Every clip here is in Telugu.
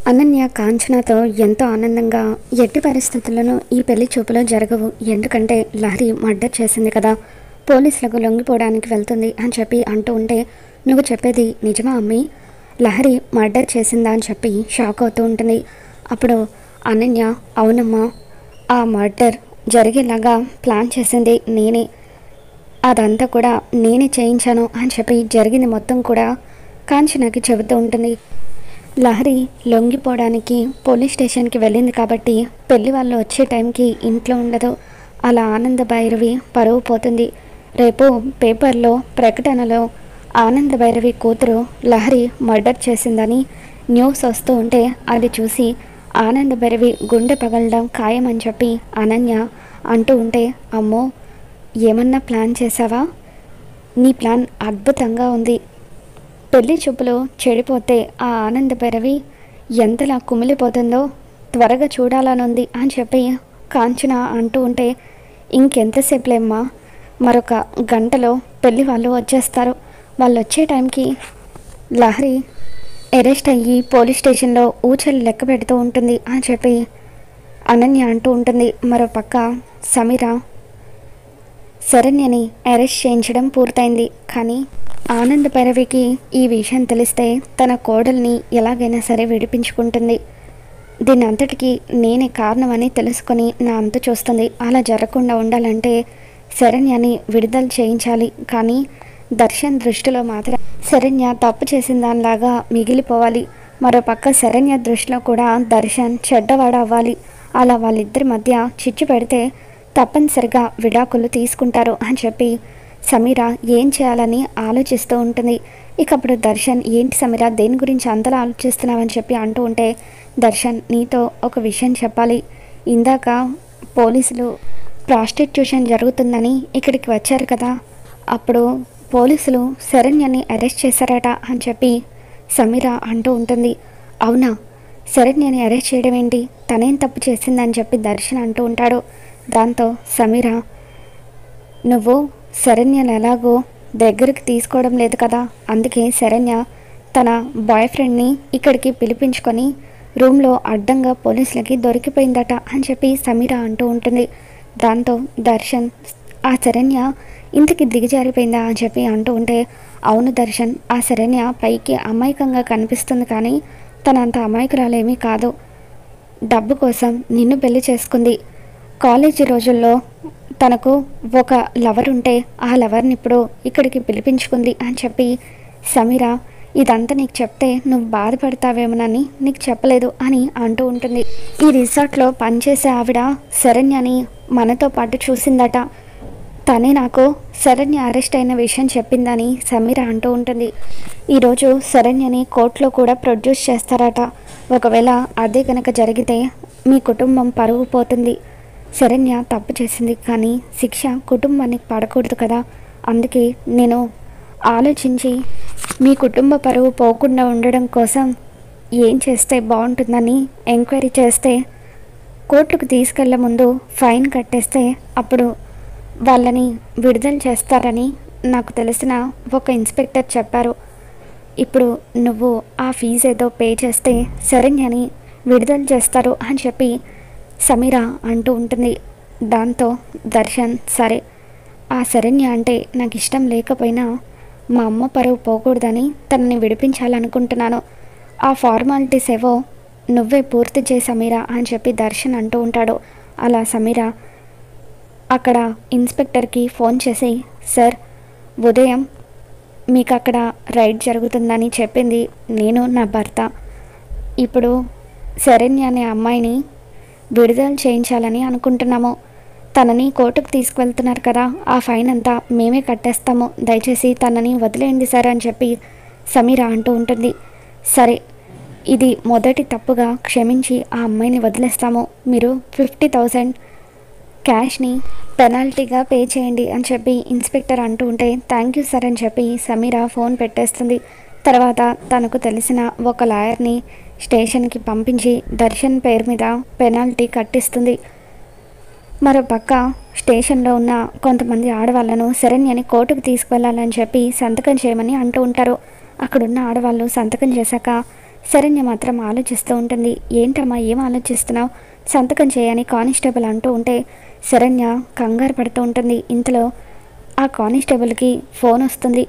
అనన్య కాంచనతో ఎంతో ఆనందంగా ఎట్టి పరిస్థితుల్లోనూ ఈ పెళ్లి చూపులో జరగవు, ఎందుకంటే లహరి మర్డర్ చేసింది కదా, పోలీసులకు లొంగిపోవడానికి వెళ్తుంది అని చెప్పి అంటూ ఉంటే, నువ్వు చెప్పేది నిజమా అమ్మి, లహరి మర్డర్ చేసిందా అని చెప్పి షాక్ అవుతూ ఉంటుంది. అప్పుడు అనన్య, అవునమ్మా, ఆ మర్డర్ జరిగేలాగా ప్లాన్ చేసింది నేనే, అదంతా కూడా నేనే చేయించాను అని చెప్పి జరిగింది మొత్తం కూడా కాంచనకి చెబుతూ ఉంటుంది. లహరి లొంగిపోవడానికి పోలీస్ స్టేషన్కి వెళ్ళింది కాబట్టి పెళ్లి వాళ్ళు వచ్చే టైంకి ఇంట్లో ఉండదు. అలా ఆనంద భైరవి పరువు పోతుంది. రేపు పేపర్లో ప్రకటనలో ఆనంద భైరవి కూతురు లహరి మర్డర్ చేసిందని న్యూస్ వస్తూ ఉంటే అది చూసి ఆనంద భైరవి గుండె పగలడం ఖాయమని చెప్పి అనన్య అంటూ ఉంటే, అమ్మో, ఏమన్నా ప్లాన్ చేసావా? నీ ప్లాన్ అద్భుతంగా ఉంది. పెళ్లి చూపులు చెడిపోతే ఆ ఆనంద భైరవి ఎంతలా కుమిలిపోతుందో త్వరగా చూడాలనుంది అని చెప్పి కాంచన అంటూ ఉంటే, ఇంకెంతసేపులేమ్మా, మరొక గంటలో పెళ్లి వాళ్ళు వచ్చేస్తారు. వాళ్ళు వచ్చే టైంకి లహరి అరెస్ట్ అయ్యి పోలీస్ స్టేషన్లో ఊచలు లెక్క పెడుతూ ఉంటుంది అని చెప్పి అనన్య అంటూ ఉంటుంది. మరో పక్క సమీర శరణ్యని అరెస్ట్ చేయించడం పూర్తయింది. కానీ ఆనంద భైరవికి ఈ విషయం తెలిస్తే తన కోడల్ని ఎలాగైనా సరే విడిపించుకుంటుంది. దీని అంతటికీ నేనే కారణమని తెలుసుకొని నా అంతు చూస్తుంది. అలా జరగకుండా ఉండాలంటే శరణ్యని విడుదల చేయించాలి. కానీ దర్శన్ దృష్టిలో మాత్రం శరణ్య తప్పు చేసిన దానిలాగా మిగిలిపోవాలి. మరోపక్క శరణ్య దృష్టిలో కూడా దర్శన్ చెడ్డవాడు అవ్వాలి. అలా వాళ్ళిద్దరి మధ్య చిచ్చు పెడితే తప్పనిసరిగా విడాకులు తీసుకుంటారు అని చెప్పి సమీర ఏం చేయాలని ఆలోచిస్తూ ఉంటుంది. ఇక అప్పుడు దర్శన్, ఏంటి సమీర, దేని గురించి అంతలా ఆలోచిస్తున్నావని చెప్పి అంటూ ఉంటే, దర్శన్, నీతో ఒక విషయం చెప్పాలి. ఇందాక పోలీసులు ప్రాస్టిట్యూషన్ జరుగుతుందని ఇక్కడికి వచ్చారు కదా, అప్పుడు పోలీసులు శరణ్యని అరెస్ట్ చేశారట అని చెప్పి సమీర అంటూ ఉంటుంది. అవునా, శరణ్యని అరెస్ట్ చేయడం ఏంటి, తనేం తప్పు చేసిందని చెప్పి దర్శన్ అంటూ ఉంటాడు. దాంతో సమీర, నువ్వు శరణ్యను ఎలాగో దగ్గరికి తీసుకోవడం లేదు కదా, అందుకే శరణ్య తన బాయ్ ఫ్రెండ్ని ఇక్కడికి పిలిపించుకొని రూమ్లో అడ్డంగా పోలీసులకి దొరికిపోయిందట అని చెప్పి సమీర అంటూ ఉంటుంది. దాంతో దర్శన్, ఆ శరణ్య ఇంటికి దిగజారిపోయిందా అని చెప్పి అంటూ ఉంటే, అవును దర్శన్, ఆ శరణ్య పైకి అమాయకంగా కనిపిస్తుంది కానీ తనంత అమాయకురాలేమీ కాదు. డబ్బు కోసం నిన్ను పెళ్లి చేసుకుంది. కాలేజీ రోజుల్లో తనకు ఒక లవర్ ఉంటే ఆ లవర్ని ఇప్పుడు ఇక్కడికి పిలిపించుకుంది అని చెప్పి సమీర, ఇదంతా నీకు చెప్తే నువ్వు బాధపడతావేమోనని నీకు చెప్పలేదు అని అంటూ ఉంటుంది. ఈ రిసార్ట్లో పనిచేసే ఆవిడ శరణ్యని మనతో పాటు చూసిందట, తనే నాకు శరణ్య అరెస్ట్ అయిన విషయం చెప్పిందని సమీర అంటూ ఉంటుంది. ఈరోజు శరణ్యని కోర్టులో కూడా ప్రొడ్యూస్ చేస్తారట. ఒకవేళ అదే కనుక జరిగితే మీ కుటుంబం పరువు పోతుంది. శరణ్య తప్పు చేసింది కానీ శిక్ష కుటుంబానికి పడకూడదు కదా, అందుకే నేను ఆలోచించి మీ కుటుంబ పరువు పోకుండా ఉండడం కోసం ఏం చేస్తే బాగుంటుందని ఎంక్వైరీ చేస్తే కోర్టుకు తీసుకెళ్లే ముందు ఫైన్ కట్టేస్తే అప్పుడు వాళ్ళని విడుదల చేస్తారని నాకు తెలిసిన ఒక ఇన్స్పెక్టర్ చెప్పారు. ఇప్పుడు నువ్వు ఆ ఫీజు ఏదో పే చేస్తే శరణ్యని విడుదల చేస్తారు అని చెప్పి సమీర అంటూ ఉంటుంది. దాంతో దర్శన్, సరే, ఆ శరణ్య అంటే నాకు ఇష్టం లేకపోయినా మా అమ్మ పరువు పోకూడదని తనని విడిపించాలనుకుంటున్నాను. ఆ ఫార్మాలిటీస్ ఏవో నువ్వే పూర్తి చేయి సమీర అని చెప్పి దర్శన్ అంటూ ఉంటాడు. అలా సమీర అక్కడ ఇన్స్పెక్టర్కి ఫోన్ చేసి, సార్, ఉదయం మీకు అక్కడ రైడ్ జరుగుతుందని చెప్పింది నేను, నా భర్త. ఇప్పుడు శరణ్య అనే అమ్మాయిని విడుదల చేయించాలని అనుకుంటున్నాము. తనని కోర్టుకు తీసుకువెళ్తున్నారు కదా, ఆ ఫైన్ అంతా మేమే కట్టేస్తాము, దయచేసి తనని వదిలేయండి సార్ అని చెప్పి సమీర అంటూ ఉంటుంది. సరే, ఇది మొదటి తప్పుగా క్షమించి ఆ అమ్మాయిని వదిలేస్తాము, మీరు 50,000 క్యాష్ని పెనాల్టీగా పే చేయండి అని చెప్పి ఇన్స్పెక్టర్ అంటూ ఉంటే, థ్యాంక్ యూ సార్ అని చెప్పి సమీర ఫోన్ పెట్టేస్తుంది. తర్వాత తనకు తెలిసిన ఒక లాయర్ని స్టేషన్కి పంపించి దర్శన్ పేరు మీద పెనాల్టీ కట్టిస్తుంది. మరోపక్క స్టేషన్లో ఉన్న కొంతమంది ఆడవాళ్లను శరణ్యని కోర్టుకు తీసుకువెళ్ళాలని చెప్పి సంతకం చేయమని అంటూ ఉంటారు. అక్కడున్న ఆడవాళ్ళు సంతకం చేశాక శరణ్య మాత్రం ఆలోచిస్తూ ఉంటుంది. ఏంటమ్మా ఏం ఆలోచిస్తున్నావు, సంతకం చేయని కానిస్టేబుల్ అంటూ ఉంటే శరణ్య కంగారు పడుతూ ఉంటుంది. ఇంతలో ఆ కానిస్టేబుల్కి ఫోన్ వస్తుంది.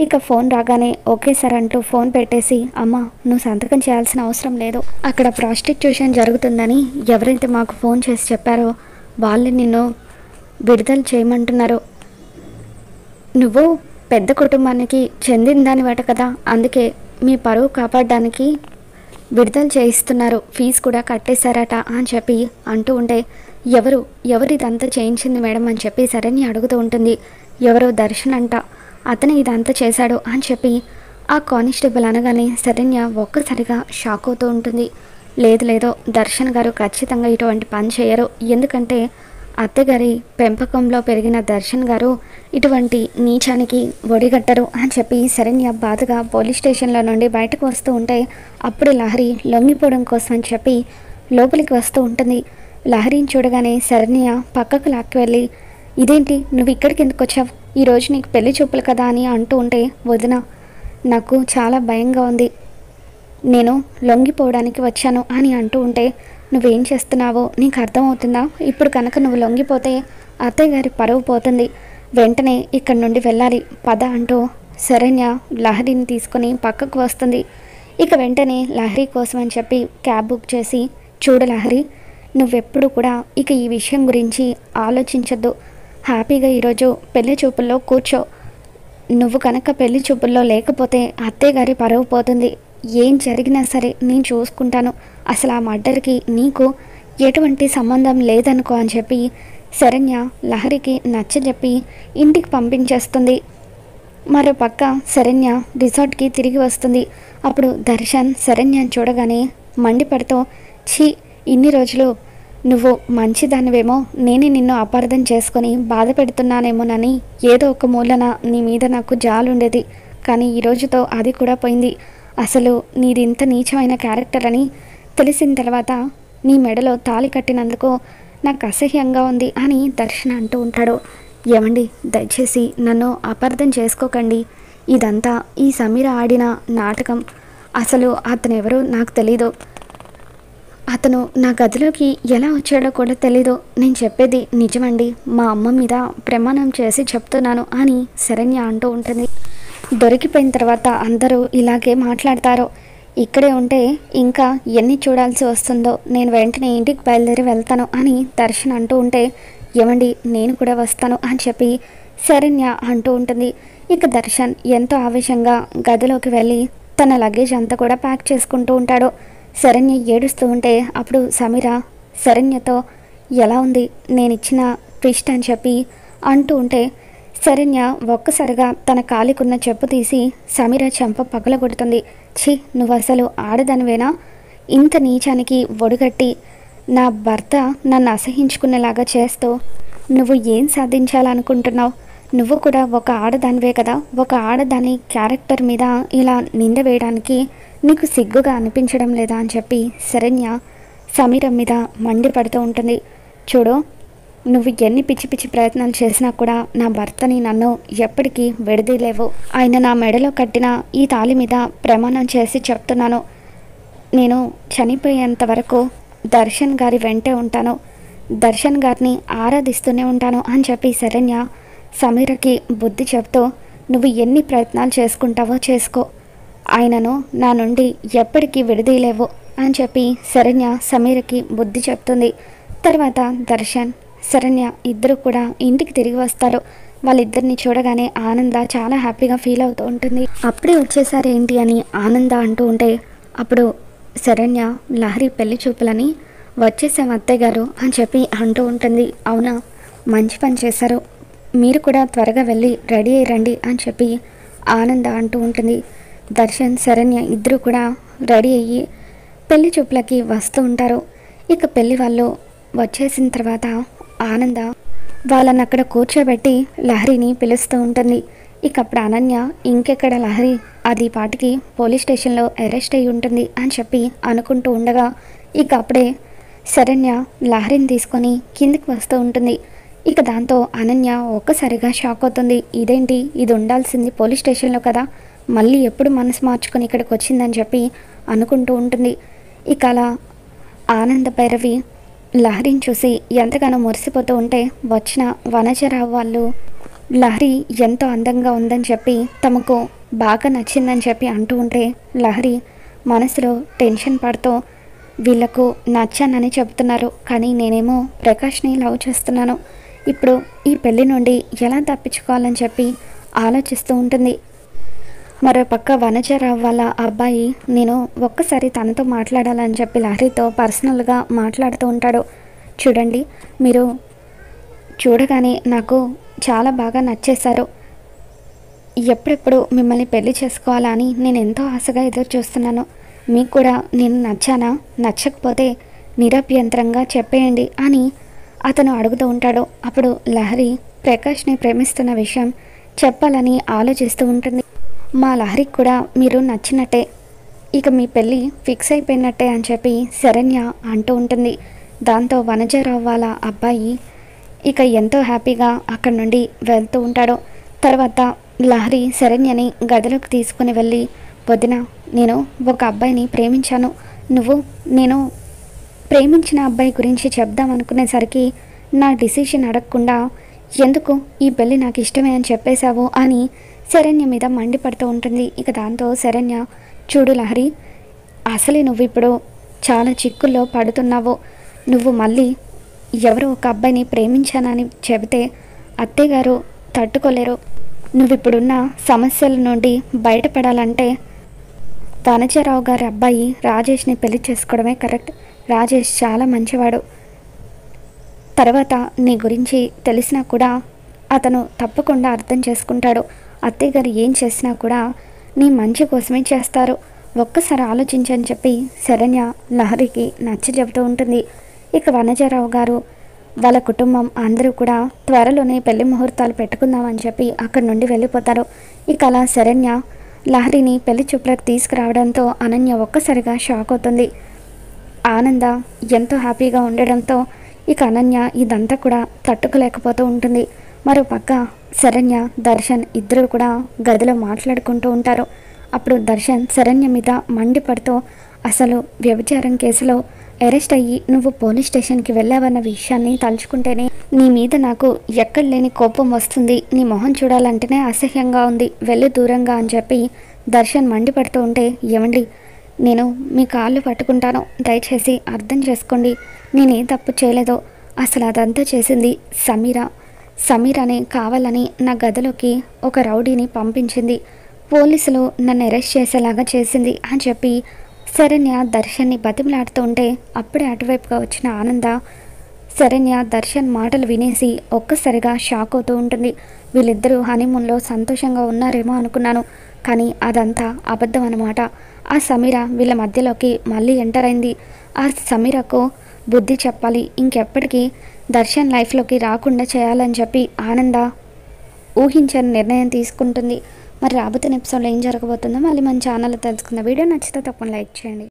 ఇక ఫోన్ రాగానే ఓకే సార్ అంటూ ఫోన్ పెట్టేసి, అమ్మ నువ్వు సంతకం చేయాల్సిన అవసరం లేదు, అక్కడ ప్రాస్టిట్యూషన్ జరుగుతుందని ఎవరైతే మాకు ఫోన్ చేసి చెప్పారో వాళ్ళు నిన్ను విడుదల చేయమంటున్నారు. నువ్వు పెద్ద కుటుంబానికి చెందిన దానివట కదా, అందుకే మీ పరువు కాపాడడానికి విడుదల చేయిస్తున్నారు, ఫీజు కూడా కట్టేశారట అని చెప్పి అంటూ ఉంటే, ఎవరు ఇదంతా చేయించింది మేడం అని చెప్పి శరణ్య అడుగుతూ ఉంటుంది. ఎవరో దర్శన్ అంట, అతను ఇదంతా చేశాడు అని చెప్పి ఆ కానిస్టేబుల్ అనగానే శరణ్య ఒక్కసారిగా షాక్ అవుతూ ఉంటుంది. లేదో దర్శన్ గారు ఖచ్చితంగా ఇటువంటి పని చేయరు, ఎందుకంటే అత్తగారి పెంపకంలో పెరిగిన దర్శన్ గారు ఇటువంటి నీచానికి ఒడిగట్టరు అని చెప్పి శరణ్య బాధగా పోలీస్ స్టేషన్లో నుండి బయటకు వస్తూ ఉంటే అప్పుడు లహరి లొంగిపోవడం కోసం అని చెప్పి లోపలికి వస్తూ ఉంటుంది. లహరిని చూడగానే శరణ్య పక్కకు లాక్కి వెళ్ళి, ఇదేంటి నువ్వు ఇక్కడికి ఎందుకు వచ్చావు, ఈరోజు నీకు పెళ్లి చూపులు కదా అని అంటూ ఉంటే, వదిన నాకు చాలా భయంగా ఉంది, నేను లొంగిపోవడానికి వచ్చాను అని అంటూ ఉంటే, నువ్వేం చేస్తున్నావో నీకు అర్థమవుతుందా, ఇప్పుడు కనుక నువ్వు లొంగిపోతే అత్తయ్య గారి పరువు పోతుంది, వెంటనే ఇక్కడి నుండి వెళ్ళాలి పద అంటూ శరణ్య లహరిని తీసుకొని పక్కకు వస్తుంది. ఇక వెంటనే లహరి కోసం అని చెప్పి క్యాబ్ బుక్ చేసి, చూడు లహరి నువ్వెప్పుడు కూడా ఇక ఈ విషయం గురించి ఆలోచించద్దు, హ్యాపీగా ఈరోజు పెళ్లి చూపుల్లో కూర్చో, నువ్వు కనుక పెళ్లి చూపుల్లో లేకపోతే అత్తయ్య గారి పరువు పోతుంది, ఏం జరిగినా సరే నేను చూసుకుంటాను, అసలు ఆ మర్డర్కి నీకు ఎటువంటి సంబంధం లేదనుకో అని చెప్పి శరణ్య లహరికి నచ్చజెప్పి ఇంటికి పంపించేస్తుంది. మరో పక్క శరణ్య రిసార్ట్కి తిరిగి వస్తుంది. అప్పుడు దర్శన్ శరణ్యని చూడగానే మండిపడుతూ, ఛీ ఇన్ని రోజులు నువ్వు మంచిదానివేమో, నేనే నిన్ను అపార్థం చేసుకొని బాధ పెడుతున్నానేమోనని ఏదో ఒక మూలన నీ మీద నాకు జాలుండేది, కానీ ఈ రోజుతో అది కూడా పోయింది, అసలు నీది ఇంత నీచమైన క్యారెక్టర్ అని తెలిసిన తర్వాత నీ మెడలో తాళి కట్టినందుకు నాకు అసహ్యంగా ఉంది అని దర్శన్ అంటూ ఉంటాడు. ఏమండి దయచేసి నన్ను అపార్థం చేసుకోకండి, ఇదంతా ఈ సమీర ఆడిన నాటకం, అసలు అతను ఎవరో నాకు తెలీదు, అతను నా గదిలోకి ఎలా వచ్చాడో కూడా తెలీదు, నేను చెప్పేది నిజమండి, మా అమ్మ మీద ప్రమాణం చేసి చెప్తున్నాను అని శరణ్య అంటూ ఉంటుంది. దొరికిపోయిన తర్వాత అందరూ ఇలాగే మాట్లాడతారో, ఇక్కడే ఉంటే ఇంకా ఎన్ని చూడాల్సి వస్తుందో, నేను వెంటనే ఇంటికి బయలుదేరి వెళ్తాను అని దర్శన్ అంటూ ఉంటే, ఏమండి నేను కూడా వస్తాను అని చెప్పి శరణ్య అంటూ ఉంటుంది. ఇక దర్శన్ ఎంతో ఆవేశంగా గదిలోకి వెళ్ళి తన లగేజ్ అంతా కూడా ప్యాక్ చేసుకుంటూ ఉంటాడు. శరణ్య ఏడుస్తూ ఉంటే అప్పుడు సమీర శరణ్యతో, ఎలా ఉంది నేను ఇచ్చిన ట్విస్ట్ అని చెప్పి అంటూ ఉంటే శరణ్య ఒక్కసారిగా తన కాలికున్న చెప్పు తీసి సమీర చెంప పగలగొడుతుంది. ఛీ నువ్వు అసలు ఆడదానివేనా, ఇంత నీచానికి ఒడిగట్టి నా భర్త నన్ను అసహించుకునేలాగా చేస్తూ నువ్వు ఏం సాధించాలనుకుంటున్నావు, నువ్వు కూడా ఒక ఆడదానివే కదా, ఒక ఆడదాని క్యారెక్టర్ మీద ఇలా నింద వేయడానికి నీకు సిగ్గుగా అనిపించడం లేదా అని చెప్పి శరణ్య సమీర మీద మండిపడుతూ ఉంటుంది. చూడు నువ్వు ఎన్ని పిచ్చి పిచ్చి ప్రయత్నాలు చేసినా కూడా నా భర్తని నన్ను ఎప్పటికీ విడదీయలేవు, ఆయన నా మెడలో కట్టిన ఈ తాళి మీద ప్రమాణం చేసి చెప్తున్నాను, నేను చనిపోయేంత వరకు దర్శన్ గారి వెంటే ఉంటాను, దర్శన్ గారిని ఆరాధిస్తూనే ఉంటాను అని చెప్పి శరణ్య సమీరకి బుద్ధి చెప్తూ, నువ్వు ఎన్ని ప్రయత్నాలు చేసుకుంటావో చేసుకో, ఆయనను నా నుండి ఎప్పటికీ విడదీయలేవు అని చెప్పి శరణ్య సమీరకి బుద్ధి చెప్తుంది. తర్వాత దర్శన్ శరణ్య ఇద్దరు కూడా ఇంటికి తిరిగి వస్తారు. వాళ్ళిద్దరిని చూడగానే ఆనంద చాలా హ్యాపీగా ఫీల్ అవుతూ ఉంటుంది. అప్పుడే వచ్చేసారు ఏంటి అని ఆనంద అంటూ ఉంటే అప్పుడు శరణ్య లహరి పెళ్లి చూపులని వచ్చేసాం అత్తయ్య గారు అని చెప్పి అంటూ ఉంటుంది. అవునా మంచి పని చేశారు, మీరు కూడా త్వరగా వెళ్ళి రెడీ అయ్యి రండి అని చెప్పి ఆనంద అంటూ ఉంటుంది. దర్శన్ శరణ్య ఇద్దరు కూడా రెడీ అయ్యి పెళ్లి చూపులకి వస్తూ ఉంటారు. ఇక పెళ్లి వాళ్ళు వచ్చేసిన తర్వాత ఆనంద వాళ్ళని అక్కడ కూర్చోబెట్టి లహరిని పిలుస్తూ ఉంటుంది. ఇక అప్పుడు అనన్య ఇంకెక్కడ లహరి అది పాటికి పోలీస్ స్టేషన్లో అరెస్ట్ అయ్యి ఉంటుంది అని చెప్పి అనుకుంటూ ఉండగా ఇక అప్పుడే శరణ్య లహరిని తీసుకొని కిందికి వస్తూ ఉంటుంది. ఇక దాంతో అనన్య ఒక్కసారిగా షాక్ అవుతుంది. ఇదేంటి, ఇది ఉండాల్సింది పోలీస్ స్టేషన్లో కదా, మళ్ళీ ఎప్పుడు మనసు మార్చుకొని ఇక్కడికి వచ్చిందని చెప్పి అనుకుంటూ ఉంటుంది. ఇక అలా ఆనంద భైరవి లహరిని చూసి ఎంతగానో మురిసిపోతూ ఉంటే వచ్చిన వనజరావు వాళ్ళు లహరి ఎంతో అందంగా ఉందని చెప్పి తమకు బాగా నచ్చిందని చెప్పి అంటూ ఉంటే లహరి మనసులో టెన్షన్ పడుతూ వీళ్లకు నచ్చానని చెబుతున్నారు, కానీ నేనేమో ప్రకాష్ని లవ్ చేస్తున్నాను, ఇప్పుడు ఈ పెళ్లి నుండి ఎలా తప్పించుకోవాలని చెప్పి ఆలోచిస్తూ ఉంటుంది. మరోపక్క వనజరావు వాళ్ళ అబ్బాయి నేను ఒక్కసారి తనతో మాట్లాడాలని చెప్పి లహరితో పర్సనల్గా మాట్లాడుతూ ఉంటాడు. చూడండి, మీరు చూడగానే నాకు చాలా బాగా నచ్చేశారు, ఎప్పుడెప్పుడు మిమ్మల్ని పెళ్లి చేసుకోవాలా అని నేను ఎంతో ఆశగా ఎదురు చూస్తున్నాను, మీకు కూడా నేను నచ్చానా, నచ్చకపోతే నిరభ్యంతరంగా చెప్పేయండి అని అతను అడుగుతూ ఉంటాడు. అప్పుడు లహరి ప్రకాష్ని ప్రేమిస్తున్న విషయం చెప్పాలని ఆలోచిస్తూ ఉంటుంది. మా లహరికి కూడా మీరు నచ్చినట్టే, ఇక మీ పెళ్ళి ఫిక్స్ అయిపోయినట్టే అని చెప్పి శరణ్య అంటూ ఉంటుంది. దాంతో వనజరావు వాళ్ళ అబ్బాయి ఇక ఎంతో హ్యాపీగా అక్కడి నుండి వెళ్తూ ఉంటాడు. తర్వాత లహరి శరణ్యని గదిలోకి తీసుకుని వెళ్ళి వదిన, నేను ఒక అబ్బాయిని ప్రేమించాను, నువ్వు నేను ప్రేమించిన అబ్బాయి గురించి చెప్దాం అనుకునేసరికి నా డిసిషన్ అడగకుండా ఎందుకు ఈ పెళ్ళి నాకు ఇష్టమే అని చెప్పేశావు అని శరణ్య మీద మండిపడుతూ ఉంటుంది. ఇక దాంతో శరణ్య, చూడు లహరి, అసలే నువ్వు ఇప్పుడు చాలా చిక్కుల్లో పడుతున్నావు, నువ్వు మళ్ళీ ఎవరో ఒక అబ్బాయిని ప్రేమించానని చెబితే అత్తయ్యగారు తట్టుకోలేరు, నువ్విప్పుడున్న సమస్యల నుండి బయటపడాలంటే వనజరావు గారి అబ్బాయి రాజేష్ని పెళ్లి చేసుకోవడమే కరెక్ట్, రాజేష్ చాలా మంచివాడు, తర్వాత నీ గురించి తెలిసినా కూడా అతను తప్పకుండా అర్థం చేసుకుంటాడు, అత్తయ్య గారు ఏం చేసినా కూడా నీ మంచి కోసమే చేస్తారు, ఒక్కసారి ఆలోచించని చెప్పి శరణ్య లహరికి నచ్చ చెబుతూ ఉంటుంది. ఇక వనజరావు గారు వాళ్ళ కుటుంబం అందరూ కూడా త్వరలోనే పెళ్లి ముహూర్తాలు పెట్టుకుందామని చెప్పి అక్కడి నుండి వెళ్ళిపోతారు. ఇక అలా శరణ్య లహరిని పెళ్లి చూపులకు తీసుకురావడంతో అనన్య ఒక్కసారిగా షాక్ అవుతుంది. ఆనంద ఎంతో హ్యాపీగా ఉండడంతో ఇక అనన్య ఇదంతా కూడా తట్టుకోలేకపోతూ ఉంటుంది. మరోపక్క శరణ్య దర్శన్ ఇద్దరు కూడా గదిలో మాట్లాడుకుంటూ ఉంటారు. అప్పుడు దర్శన్ శరణ్య మీద మండిపడుతూ అసలు వ్యభిచారం కేసులో అరెస్ట్ అయ్యి నువ్వు పోలీస్ స్టేషన్కి వెళ్ళావన్న విషయాన్ని తలుచుకుంటేనే నీ మీద నాకు ఎక్కడ లేని కోపం వస్తుంది, నీ మొహం చూడాలంటేనే అసహ్యంగా ఉంది, వెళ్ళు దూరంగా అని చెప్పి దర్శన్ మండిపడుతూ ఉంటే, ఏమండి నేను మీ కాళ్ళు పట్టుకుంటాను, దయచేసి అర్థం చేసుకోండి, నేనే తప్పు చేయలేదో, అసలు అదంతా చేసింది సమీరానే కావాలని నా గదిలోకి ఒక రౌడీని పంపించింది, పోలీసులు నన్ను అరెస్ట్ చేసేలాగా చేసింది అని చెప్పి శరణ్య దర్శన్ని బతిమలాడుతూ ఉంటే అప్పుడే అటువైపుగా వచ్చిన ఆనంద శరణ్య దర్శన్ మాటలు వినేసి ఒక్కసారిగా షాక్ అవుతూ ఉంటుంది. వీళ్ళిద్దరూ హనీమూన్లో సంతోషంగా ఉన్నారేమో అనుకున్నాను, కానీ అదంతా అబద్ధం అన్నమాట. ఆ సమీర వీళ్ళ మధ్యలోకి మళ్ళీ ఎంటర్ అయింది. ఆ సమీరకు బుద్ధి చెప్పాలి, ఇంకెప్పటికీ దర్శన్ లైఫ్లోకి రాకుండా చేయాలని చెప్పి ఆనంద ఊహించని నిర్ణయం తీసుకుంటుంది. మరి రాబోతున్న ఎపిసోడ్లో ఏం జరగబోతుందో మళ్ళీ మన ఛానల్లో తెలుసుకుందాం. వీడియో నచ్చితే తప్పకుండా లైక్ చేయండి.